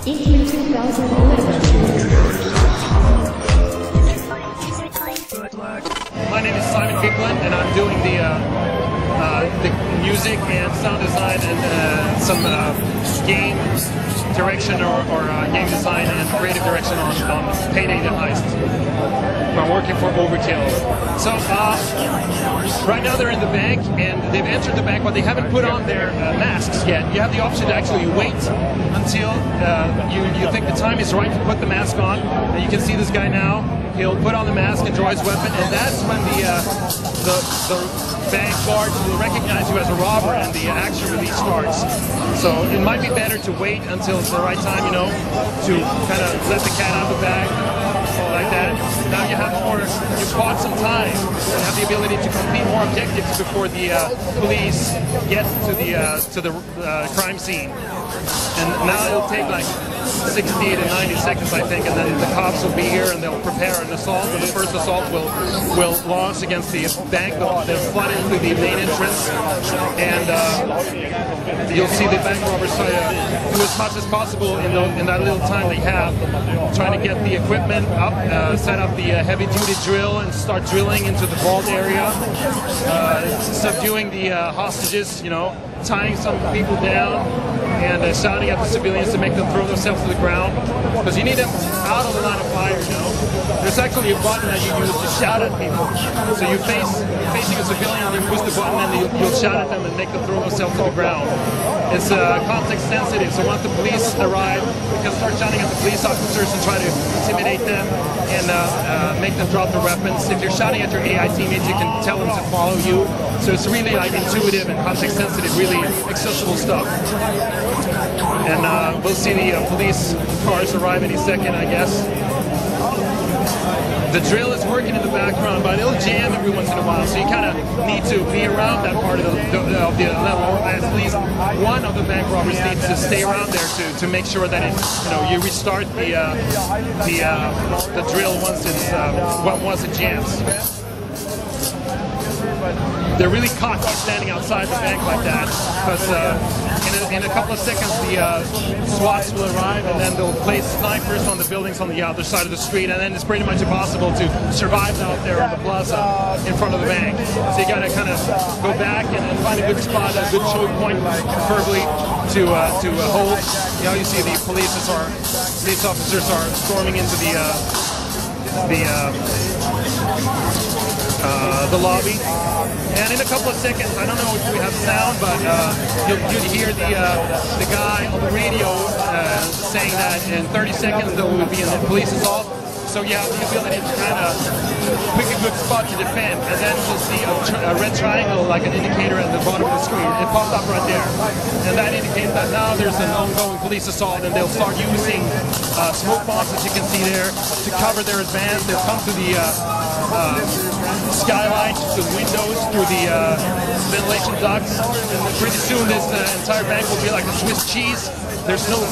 in 2011. My name is Simon Bigland, and I'm doing the music and sound design and some game direction or game design and creative direction on Payday The Heist. I'm working for Overkill. So right now they're in the bank, and they've entered the bank, but they haven't put on their masks yet. You have the option to actually wait until you think the time is right to put the mask on. And you can see this guy now. He'll put on the mask and draw his weapon, and that's when the bank guards will recognize you as a robber, and the action release starts. So it might be better to wait until it's the right time, you know, to kind of let the cat out of the bag, like that. Now you have more, you've bought some time and have the ability to complete more objectives before the police get to the crime scene. And now it'll take like 60 to 90 seconds, I think, and then the cops will be here and they'll prepare an assault. And the first assault will launch against the bank. They'll flood into the main entrance, and you'll see the bank robbers try to do as much as possible in that little time they have, trying to get the equipment up, set up the heavy-duty drill, and start drilling into the vault area, subduing the hostages, you know, tying some people down, and shouting at the civilians to make them throw themselves to the ground, because you need them out of the line of fire, you know. There's actually a button that you use to shout at people. So you're facing a civilian, and you push the button, and you'll shout at them and make them throw themselves to the ground. It's context sensitive, so once the police arrive, you can start shouting at the police officers and try to intimidate them and make them drop their weapons. If you're shouting at your AI teammates, you can tell them to follow you. So it's really like intuitive and context sensitive, really accessible stuff. And we'll see the police cars arrive any second, I guess. The drill is working in the background, but it'll jam every once in a while, so you kind of need to be around that part of the level. At least one of the bank robbers needs to stay around there to make sure that you restart the drill once it jams. They're really cocky standing outside the bank like that, because in a couple of seconds the SWATs will arrive, and then they'll place snipers on the buildings on the other side of the street, and then it's pretty much impossible to survive out there on the plaza in front of the bank. So you gotta kind of go back and find a good spot, a good choke point, preferably to hold. You know, you see the police officers are storming into the lobby, and in a couple of seconds, I don't know if we have sound, but you'd hear the guy on the radio saying that in 30 seconds there will be a police assault. So you have the ability to kind of pick a good spot to defend, and then you'll see a red triangle, like an indicator at the bottom of the screen. It pops up right there, and that indicates that now there's an ongoing police assault, and they'll start using smoke bombs, as you can see there, to cover their advance. They'll come to the skylight, to the windows, through the ventilation ducts, and pretty soon this entire bank will be like a Swiss cheese. There's no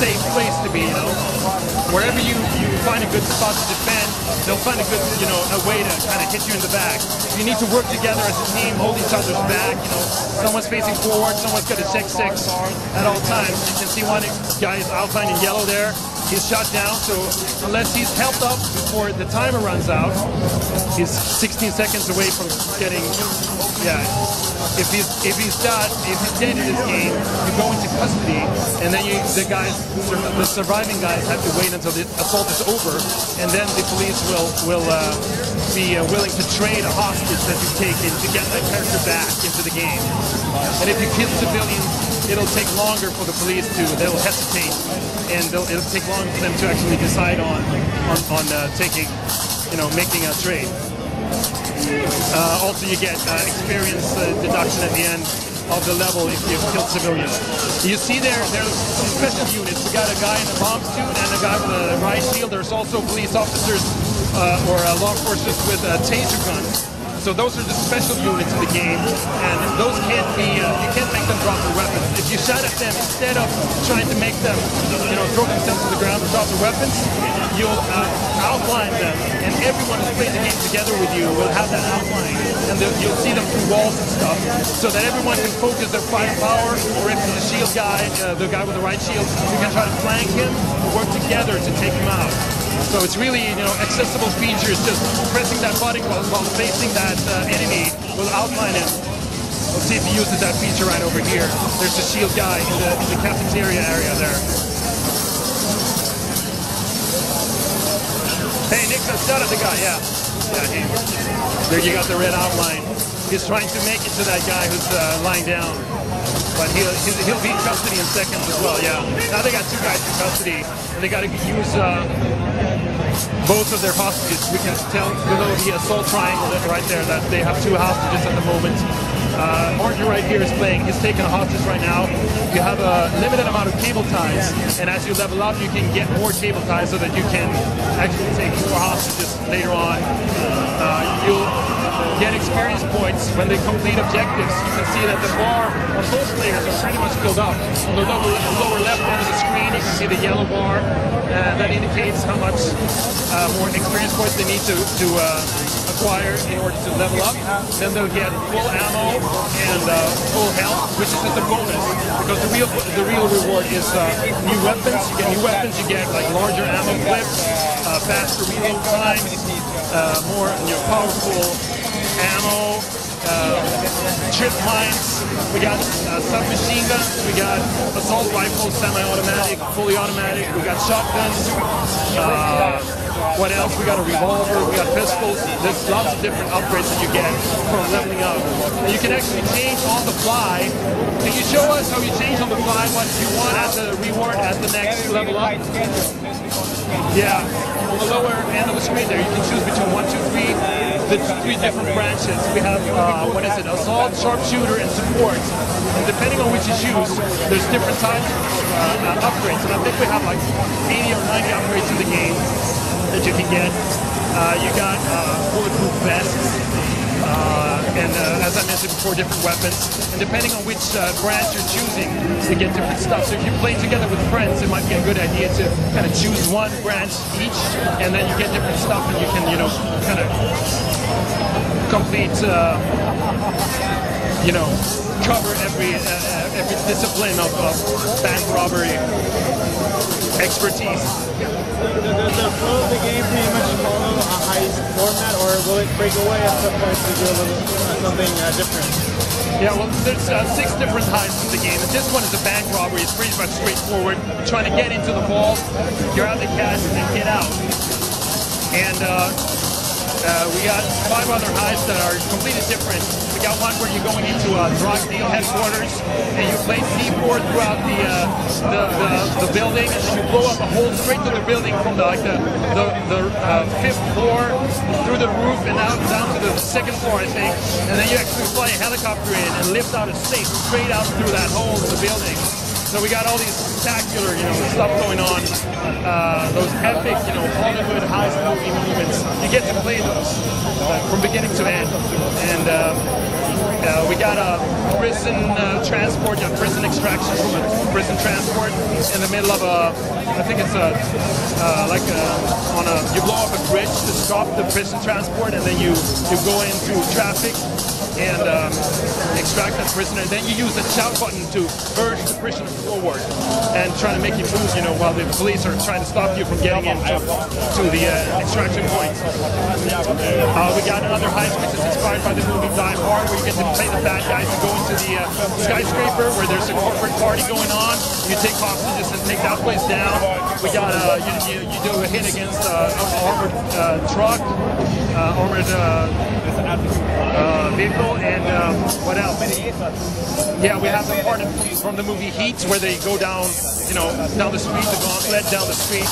safe place to be, you know. Wherever you find a good spot to defend, they'll find a good, a way to kind of hit you in the back. You need to work together as a team, hold each other's back, you know. Someone's facing forward, someone's got a 6-6 at all times. You can see one guy is outlined in yellow there. He's shot down, so unless he's helped up before the timer runs out, he's 16 seconds away from getting, if he's dead in this game, you go into custody, and then the surviving guys have to wait until the assault is over, and then the police will be willing to trade a hostage that you've taken to get that character back into the game. And if you kill civilians, it'll take longer for the police they'll hesitate, and it'll take longer for them to actually decide on taking, making a trade. Also, you get experience deduction at the end of the level if you've killed civilians. You see there's special units. We got a guy in a bomb suit and a guy with a riot shield. There's also police officers or law enforcement with taser guns. So those are the special units in the game, and those can't be, you can't make them drop their weapons. If you shout at them, instead of trying to make them, throw themselves to the ground or drop about the weapons, you'll outline them, and everyone who's playing the game together with you will have that outline, and you'll see them through walls and stuff, so that everyone can focus their firepower, or if it's a shield guy, the guy with the right shield, you can try to flank him, or work together to take him out. So it's really, accessible features, just pressing that button while facing that enemy will outline him. Let's see if he uses that feature right over here. There's the shield guy in the cafeteria area there. Hey, Nick, shot at the guy, yeah. There you got the red outline. He's trying to make it to that guy who's lying down. But he'll be in custody in seconds as well, yeah. Now they got two guys in custody, and they got to use both of their hostages. We can tell below the assault triangle right there that they have two hostages at the moment. Arthur right here is playing. He's taking a hostage right now. You have a limited amount of cable ties, and as you level up, you can get more cable ties so that you can actually take more hostages later on. You'll get experience points when they complete objectives. You can see that the bar on both players are pretty much filled up. On the lower left end of the screen, you can see the yellow bar. That indicates how much more experience points they need to acquire in order to level up. Then they'll get full ammo and full health, which is just a bonus, because the real reward is new weapons. You get new weapons, you get like larger ammo clips, faster reload times, more powerful ammo, trip mines. We got submachine guns, we got assault rifles, semi-automatic, fully automatic, we got shotguns. What else? We got a revolver, we got pistols. There's lots of different upgrades that you get from leveling up. And you can actually change on the fly. Can you show us how you change on the fly what you want as a reward at the next level up? Yeah, on the lower end of the screen there, you can choose between 1, 2, 3, the 3 different branches. We have, assault, sharpshooter, and support. And depending on which you choose, there's different types of upgrades. And I think we have like 80 or 90 upgrades in the game that you can get. You got bulletproof vests, and as I mentioned before, different weapons. And depending on which branch you're choosing, you get different stuff. So if you play together with friends, it might be a good idea to kind of choose one branch each, and then you get different stuff, and you can, kind of complete, cover every discipline of bank robbery expertise. Does the flow of the game pretty much follow a heist format, or will it break away at some point to do a little something different? Yeah, well, there's 6 different heists in the game, and this one is a bank robbery. It's pretty much straightforward. You're trying to get into the vault, you're out the cash, and then get out. And we got 5 other heists that are completely different. We got one where you're going into a drug deal headquarters, and you place C4 throughout the building, and then you blow up a hole straight to the building from the 5th floor through the roof and out down to the 2nd floor, I think. And then you actually fly a helicopter in and lift out a safe straight out through that hole in the building. So we got all these spectacular, stuff going on. Those epic, Hollywood heist movie moments. You get to play those from beginning to end. And we got a prison transport, prison extraction from a prison transport in the middle of I think it's you blow up a bridge to stop the prison transport, and then you go into traffic and extract that prisoner. And then you use the shout button to urge the prisoner forward and try to make you move, while the police are trying to stop you from getting into the extraction point. We got another heist which is inspired by the movie Die Hard, where you get to play the bad guys and go into the skyscraper where there's a corporate party going on. You take hostages and take that place down. We got you do a hit against an armored truck, armored vehicle, and what else? Yeah, we have the part from the movie Heat where they go down, down the street, the gauntlet down the street.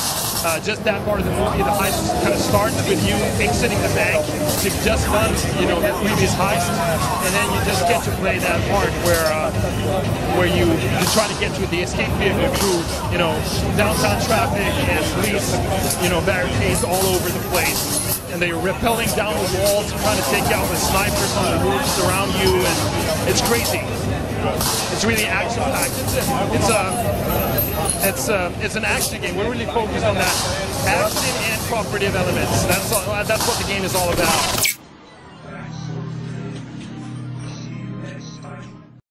Just that part of the movie, the heist kind of starts with you exiting the bank. You've just done, the previous heist, and then you just get to play that part where you try to get to the escape vehicle through, downtown traffic and police, barricades all over the place. And they're rappelling down the walls, trying to take out the snipers on the roofs around you, and it's crazy. It's really action-packed. It's an action game. We're really focused on that action and cooperative elements. That's what the game is all about.